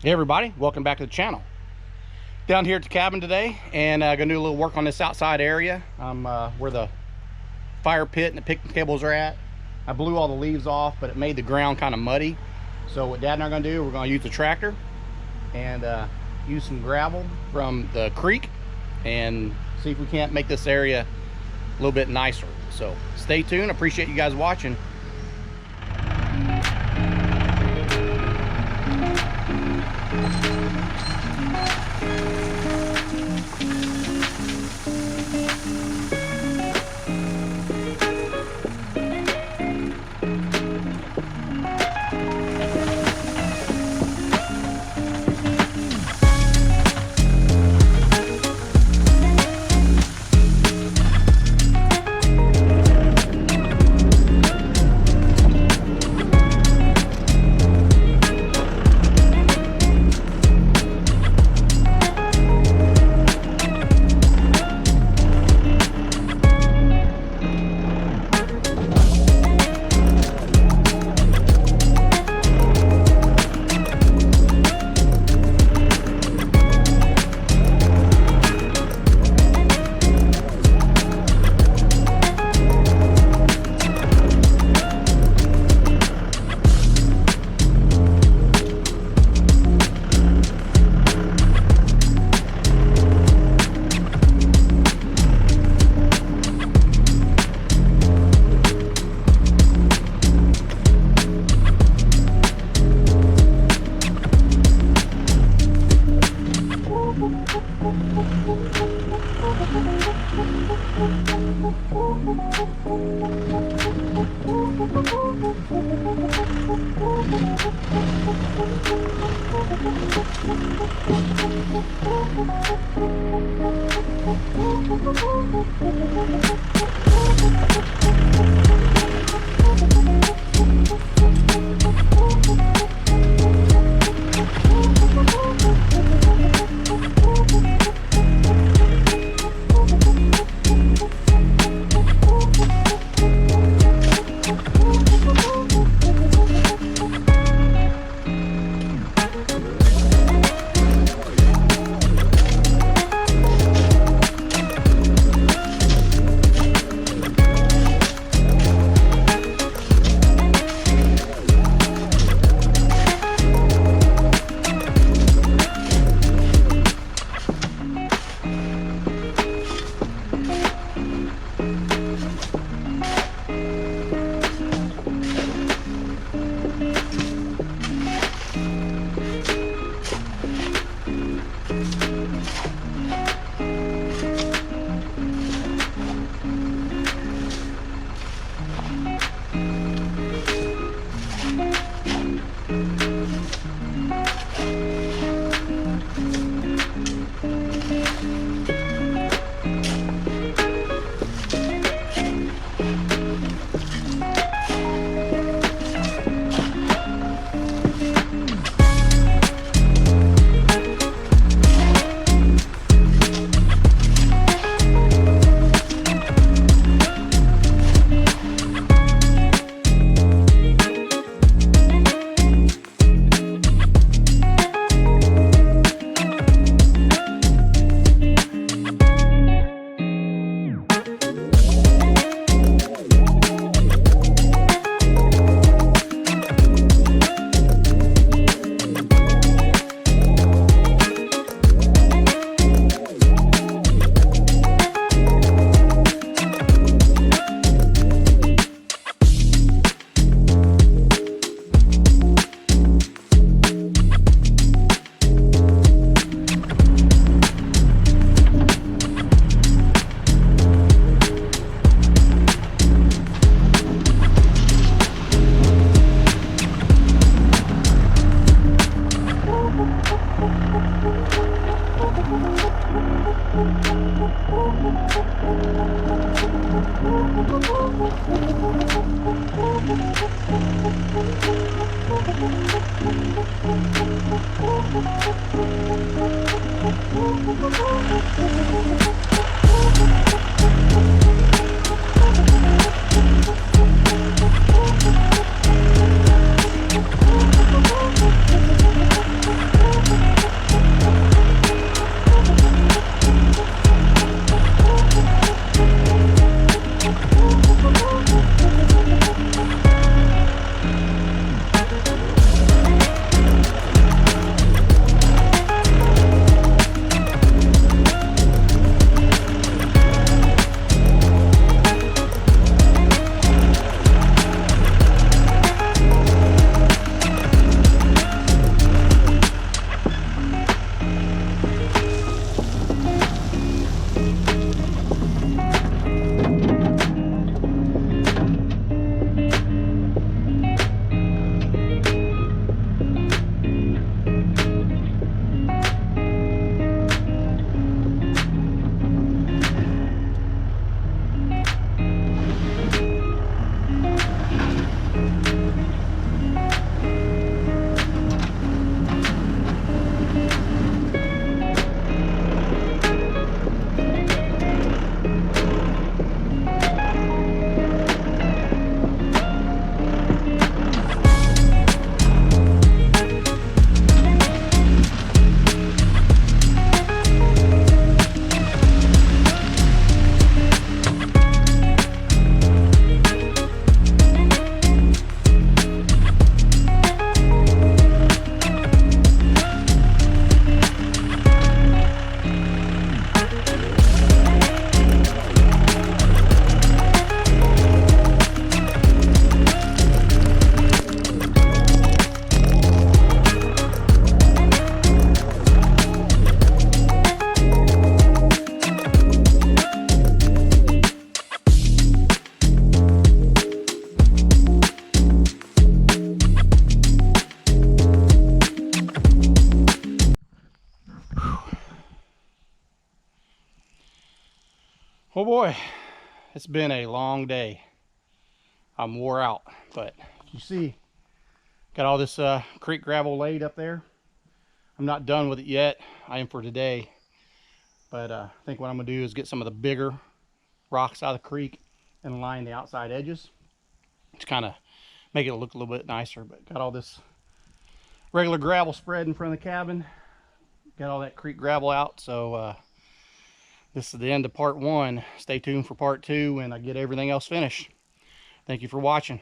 Hey everybody, welcome back to the channel. Down here at the cabin today, and gonna do a little work on this outside area where the fire pit and the picnic tables are at. I blew all the leaves off, but it made the ground kind of muddy. So what Dad and I are gonna do, we're gonna use the tractor and use some gravel from the creek and see if we can't make this area a little bit nicer. So stay tuned. Appreciate you guys watching. Oh boy, it's been a long day. I'm wore out, but you see, got all this creek gravel laid up there. I'm not done with it yet. I am for today, but I think what I'm gonna do is get some of the bigger rocks out of the creek and line the outside edges to kind of make it look a little bit nicer. But got all this regular gravel spread in front of the cabin, got all that creek gravel out. So this is the end of part 1. Stay tuned for part 2 when I get everything else finished. Thank you for watching.